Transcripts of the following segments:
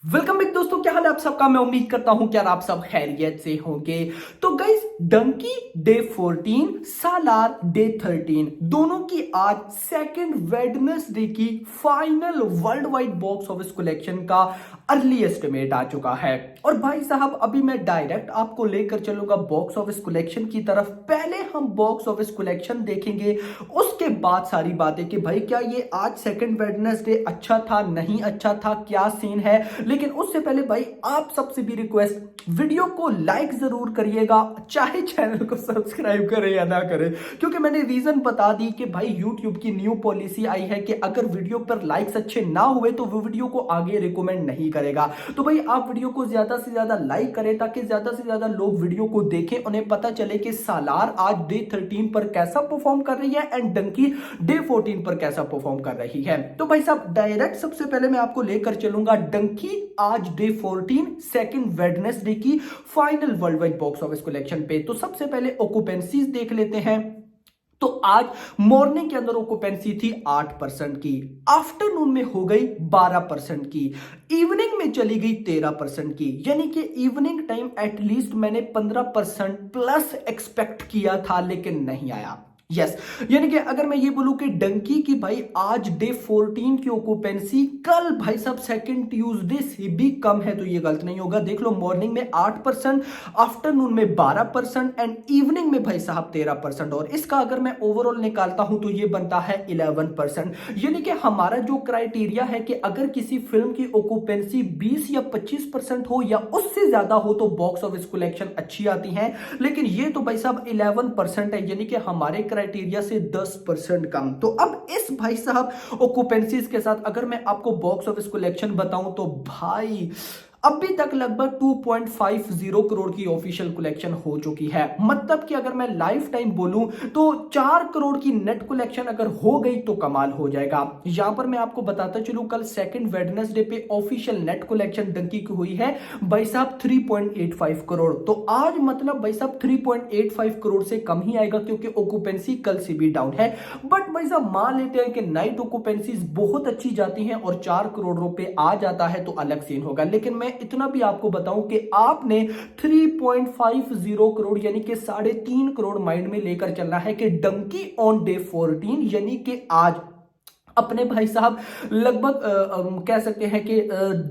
Welcome back दोस्तों, क्या हाल है आप सबका। मैं उम्मीद करता हूं कि यार आप सब खैरियत से होंगे। तो गाइस, डंकी डे 14, सालार डे 13 दोनों की आज सेकंड वेडनेसडे की final world wide box office collection का अर्ली एस्टिमेट आ चुका है। और भाई साहब, अभी मैं डायरेक्ट आपको लेकर चलूंगा बॉक्स ऑफिस कलेक्शन की तरफ। पहले हम बॉक्स ऑफिस कलेक्शन देखेंगे, उसके बाद सारी बातें कि भाई क्या ये आज सेकंड वेडनेसडे अच्छा था, नहीं अच्छा था, क्या सीन है। लेकिन उससे पहले भाई आप सबसे भी रिक्वेस्ट, वीडियो को लाइक जरूर करिएगा, चाहे चैनल को सब्सक्राइब करें या ना करें, क्योंकि मैंने रीजन बता दी कि भाई यूट्यूब की न्यू पॉलिसी आई है कि अगर वीडियो पर लाइक्स अच्छे ना हुए तो वो वीडियो को आगे रिकमेंड नहीं करेगा। तो भाई आप वीडियो को ज्यादा से ज्यादा लाइक करें ताकि ज्यादा से ज्यादा लोग वीडियो को देखें, उन्हें पता चले कि सालार आज डे 13 पर कैसा परफॉर्म कर रही है एंड डंकी डे 14 पर कैसा परफॉर्म कर रही है। तो भाई साहब, डायरेक्ट सबसे पहले मैं आपको लेकर चलूंगा डंकी आज डे 14 सेकंड वेडनेसडे की final world wide box office collection पे। तो सबसे पहले ऑक्यूपेंसीज देख लेते हैं। तो आज मॉर्निंग के अंदर ऑक्यूपेंसी थी 8% की, आफ्टरनून में हो गई 12% की, इवनिंग में चली गई 13% की। यानी कि इवनिंग टाइम एटलीस्ट मैंने 15% प्लस एक्सपेक्ट किया था, लेकिन नहीं आया। यस, यानी कि अगर मैं ये बोलूं कि डंकी की भाई आज डे 14 की ऑक्यूपेंसी कल भाई साहब सेकंड ट्यूसडे से भी कम है, तो ये गलत नहीं होगा। देख लो, मॉर्निंग में 8%, आफ्टरनून में 12% एंड इवनिंग में भाई साहब 13%। और इसका अगर मैं ओवरऑल निकालता हूं तो ये बनता है 11%। यानी कि हमारा जो क्राइटेरिया है कि अगर किसी फिल्म की ऑक्यूपेंसी 20 या 25% हो या उससे ज्यादा हो तो बॉक्स ऑफिस कलेक्शन अच्छी आती है। लेकिन ये तो भाई साहब 11% है, यानी कि हमारे क्राइटेरिया से 10% कम। तो अब इस भाई साहब ऑक्यूपेंसीज के साथ अगर मैं आपको बॉक्स ऑफिस कलेक्शन बताऊं तो भाई अभी तक लगभग 2.50 करोड़ की ऑफिशियल कलेक्शन हो चुकी है। मतलब कि अगर मैं लाइफ टाइम बोलूं तो 4 करोड़ की नेट कलेक्शन अगर हो गई तो कमाल हो जाएगा। यहां पर मैं आपको बताता चलूं, कल सेकंड वेडनेसडे पे ऑफिशियल नेट कलेक्शन डंकी की हुई है भाई साहब 3.85 करोड़। तो आज मतलब भाई साहब 3.85 करोड़ से कम ही आएगा, क्योंकि ऑक्यूपेंसी कल से भी डाउन है। बट भाई साहब मान लेते हैं कि नाइट ऑक्यूपेंसीज बहुत अच्छी जाती हैं और 4 करोड़ रुपए आ जाता है तो अलग सीन होगा। लेकिन मैं इतना भी आपको बताऊं कि आपने 3.50 करोड़ यानी कि 3.5 करोड़ माइंड में लेकर चलना है कि डंकी ऑन डे 14 यानी कि आज अपने भाई साहब लगभग कह सकते हैं कि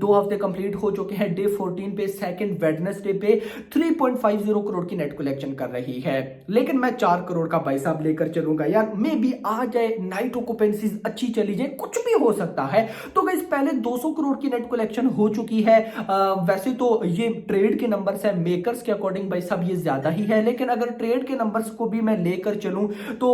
2 हफ्ते कंप्लीट हो चुके हैं। डे 14 पे सेकंड वेडनेसडे पे 3.50 करोड़ की नेट कलेक्शन कर रही है। लेकिन मैं 4 करोड़ का भाई साहब लेकर चलूंगा यार, मे बी आ जाए, नाइट ऑक्यूपेंसीज अच्छी चली जाए, कुछ भी हो सकता है। तो गाइस, पहले 200 करोड़ की नेट कलेक्शन हो चुकी है। वैसे तो ये ट्रेड के नंबर्स है, मेकर्स के अकॉर्डिंग भाई साहब ये ज्यादा ही है, लेकिन अगर ट्रेड के नंबर्स को भी मैं लेकर चलूं तो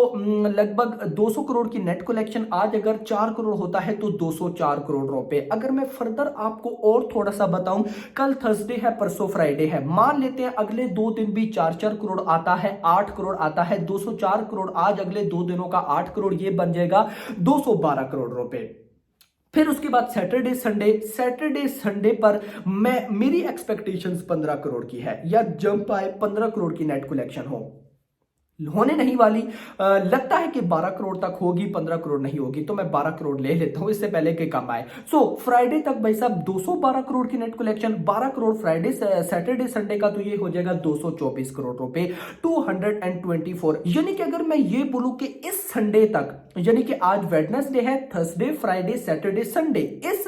लगभग 200 करोड़ की नेट कलेक्शन आज अगर 4 करोड़ होता है तो 204 करोड़ रुपए। अगर मैं फर्दर आपको और थोड़ा सा बताऊं, कल थर्सडे है, परसों फ्राइडे है, मान लेते हैं अगले 2 दिन भी 4-4 करोड़ आता है, 8 करोड़ आता है, 204 करोड़ आज अगले 2 दिनों का 8 करोड़, ये बन जाएगा 212 करोड़ रुपए। फिर उसके बाद सैटरडे संडे पर मेरी एक्सपेक्टेशंस 15 करोड़ की है, या जंप आए 15 करोड़ की नेट कलेक्शन हो, होने नहीं वाली। लगता है कि 12 करोड़ तक होगी, 15 करोड़ नहीं होगी, तो मैं 12 करोड़ ले लेता हूं इससे पहले कि कम आए। सो फ्राइडे तक भाई साहब 212 करोड़ की net collection, 12 crore Friday Saturday Sunday का, तो ये हो जाएगा 224 करोड़ रुपए, 224। यानी कि अगर मैं ये बोलूं कि इस संडे तक, यानी कि आज वेडनेसडे है, थर्सडे फ्राइडे सैटरडे संडे, इस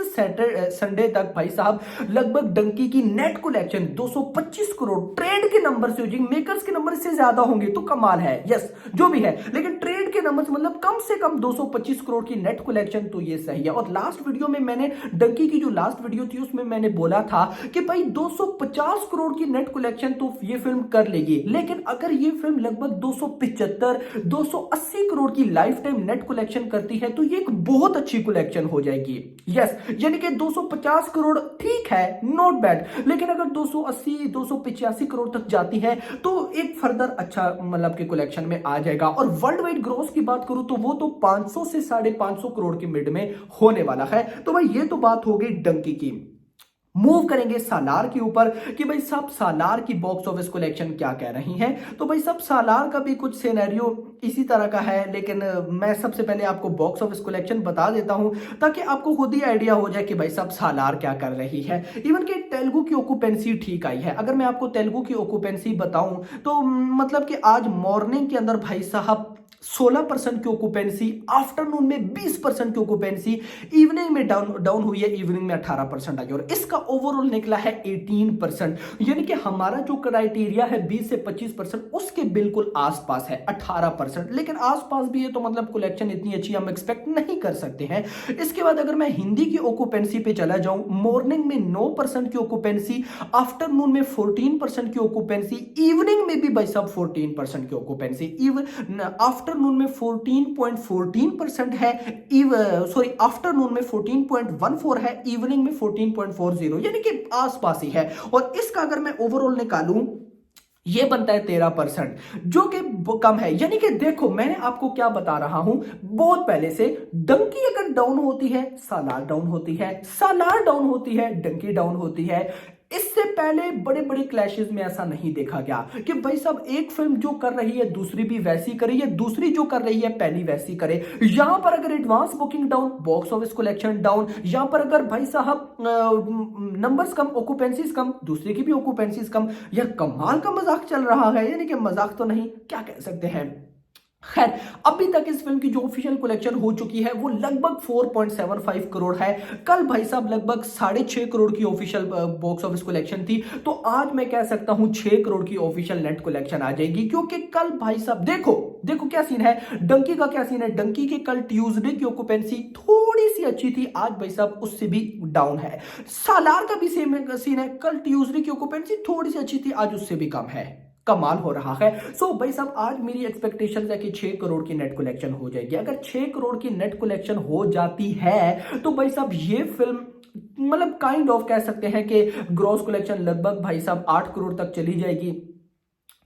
संडे तक भाई साहब लगभग डंकी की नेट कलेक्शन 225 करोड़ ट्रेड के नंबर से हो जाएगी। मेकर्स के नंबर से ज्यादा होंगे तो कमाल है, यस जो भी है, लेकिन ट्रेड के नंबर मतलब कम से कम 225 करोड़ की नेट कलेक्शन, तो ये सही है। और लास्ट वीडियो में मैंने डंकी की जो लास्ट वीडियो थी उसमें मैंने बोला था कि भाई 250 करोड़ की नेट कलेक्शन तो ये फिल्म कर लेगी, लेकिन अगर ये फिल्म लगभग 275 280 करोड़ की लाइफ टाइम नेट कलेक्शन करती है तो ये एक बहुत अच्छी कलेक्शन हो जाएगी। यस, यानी कि 250 करोड़ ठीक है, नॉट बैड, लेकिन अगर 280 285 करोड़ तक जाती है तो एक फर्दर अच्छा मतलब के कलेक्शन में आ जाएगा। और वर्ल्ड वाइड ग्रोथ की बात करूं तो वो तो 500 से 550 करोड़ के मिड में होने वाला है। तो भाई ये तो बात हो गई डंकी की। मूव करेंगे सालार के ऊपर कि भाई सब सालार की बॉक्स ऑफिस कलेक्शन क्या कह रही है। तो भाई सब सालार का भी कुछ सिनेरियो इसी तरह का है, लेकिन मैं सबसे पहले आपको बॉक्स ऑफिस कलेक्शन बता देता हूं ताकि आपको खुद ही आइडिया हो जाए कि भाई सब सालार क्या कर रही है। इवन कि तेलुगु की ऑक्यूपेंसी ठीक आई है। अगर मैं आपको तेलुगु की ऑक्यूपेंसी बताऊं तो मतलब कि आज मॉर्निंग के अंदर भाई साहब 16% की ऑक्यूपेंसी, आफ्टरनून में 20% की ऑक्यूपेंसी, इवनिंग में डाउन हुई है, इवनिंग में 18% आई और इसका ओवरऑल निकला है 18%। यानी कि हमारा जो क्राइटेरिया है 20 से 25% उसके बिल्कुल आसपास है 18%, लेकिन आसपास भी है तो मतलब कलेक्शन इतनी अच्छी हम एक्सपेक्ट नहीं कर सकते हैं। इसके बाद अगर मैं हिंदी की ऑक्यूपेंसी पे चला जाऊं, मॉर्निंग में 9% की ऑक्यूपेंसी, आफ्टरनून में 14% की ऑक्यूपेंसी, इवनिंग में भी भाई साहब 14% की ऑक्यूपेंसी, इवन आफ्टरनून में 14.14% है, सॉरी आफ्टरनून में 14.14 है, इवनिंग में 14.40, यानी कि आसपास ही है। और इसका अगर मैं ओवरऑल निकालूं ये बनता है 13%, जो कि कम है। यानी कि देखो मैंने आपको क्या बता रहा हूं बहुत पहले से, डंकी अगर डाउन होती है सालार डाउन होती है, सालार डाउन होती है डंकी डाउन होती है। इससे पहले बड़े बड़े क्लैशेस में ऐसा नहीं देखा गया कि भाई साहब एक फिल्म जो कर रही है दूसरी भी वैसी करे, या दूसरी जो कर रही है पहली वैसी करे। यहां पर अगर advance booking down, box office collection down, यहां पर अगर भाई साहब नंबर्स कम, ऑक्यूपेंसीज कम, दूसरे की भी ऑक्यूपेंसीज कम, यह कमाल का मजाक चल रहा है। यानी कि मजाक तो नहीं, क्या कह सकते हैं। खैर अभी तक इस फिल्म की जो ऑफिशियल कलेक्शन हो चुकी है वो लगभग 4.75 करोड़ है। कल भाई साहब लगभग 6.5 करोड़ की ऑफिशियल बॉक्स ऑफिस कलेक्शन थी, तो आज मैं कह सकता हूं 6 करोड़ की ऑफिशियल नेट कलेक्शन आ जाएगी। क्योंकि कल भाई साहब देखो देखो क्या सीन है, डंकी का क्या सीन है। डंकी के कल ट्यूसडे की ऑक्यूपेंसी थोड़ी सी अच्छी थी, आज भाई साहब उससे भी डाउन है। सालार का भी सेम सीन है, कल ट्यूसडे की ऑक्यूपेंसी थोड़ी सी अच्छी थी, आज उससे भी कम है। कमाल हो रहा है। सो भाई साहब आज मेरी एक्सपेक्टेशन है कि 6 करोड़ की नेट कलेक्शन हो जाएगी। अगर 6 करोड़ की नेट कलेक्शन हो जाती है तो भाई साहब ये फिल्म मतलब काइंड ऑफ कह सकते हैं कि ग्रॉस कलेक्शन लगभग भाई साहब 8 करोड़ तक चली जाएगी।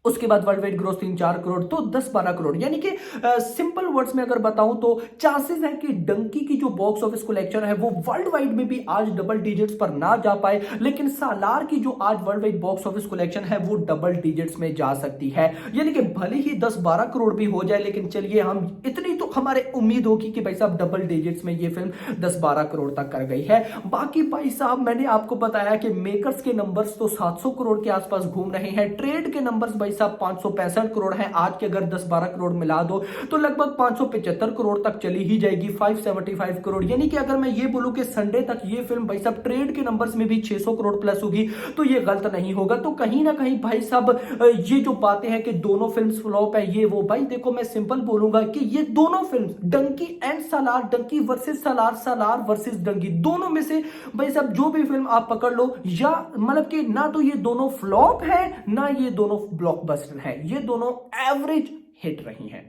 उसके बाद वर्ल्ड वाइड ग्रोथ 3-4 करोड़, तो 10-12 करोड़। यानी कि सिंपल वर्ड्स में अगर बताऊं तो चांसेस है कि डंकी की जो बॉक्स ऑफिस कलेक्शन है वो वर्ल्ड वाइड में भी आज डबल डिजिट्स पर ना जा पाए, लेकिन सालार की जो आज world wide box office collection है वो डबल डिजिट्स में जा सकती है। यानी कि भले ही 10-12 करोड़ भी हो जाए, लेकिन चलिए हम इतनी तो हमारे उम्मीद होगी कि भाई साहब डबल डिजिट्स में ये फिल्म 10-12 करोड़ तक कर गई है। बाकी भाई साहब मैंने आपको बताया कि मेकर्स के नंबर्स तो 700 करोड़ के आसपास घूम रहे हैं, ट्रेड के नंबर्स भाई साहब 565 करोड़ है। आज के अगर 10-12 करोड़ मिला दो तो लगभग 575 करोड़ तक चली ही जाएगी, 575 करोड़। यानी कि अगर मैं ये बोलूं कि संडे तक ये फिल्म भाई साहब ट्रेड के नंबर्स में भी 600 करोड़ प्लस होगी तो ये गलत नहीं होगा। तो कहीं ना कहीं भाई साहब ये जो बातें हैं कि दोनों फिल्म्स फ्लॉप है, ये वो, भाई देखो मैं सिंपल बोलूंगा कि ये दोनों films Dunki and Salaar, Dunki versus Salaar, Salaar versus Dunki, दोनों में से भाई साहब जो भी फिल्म आप पकड़ लो, या मतलब कि ना तो ये दोनों फ्लॉप है ना ये दोनों ब्लॉकबस्टर है, ये दोनों एवरेज हिट रही हैं।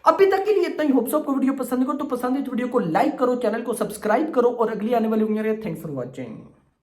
अभी तक के लिए इतना ही। होप सो आपको वीडियो पसंद हो तो पसंद है तो वीडियो को लाइक करो, चैनल को सब्सक्राइब करो और अगली आने वाली वीडियो थैंक्स फॉर वॉचिंग।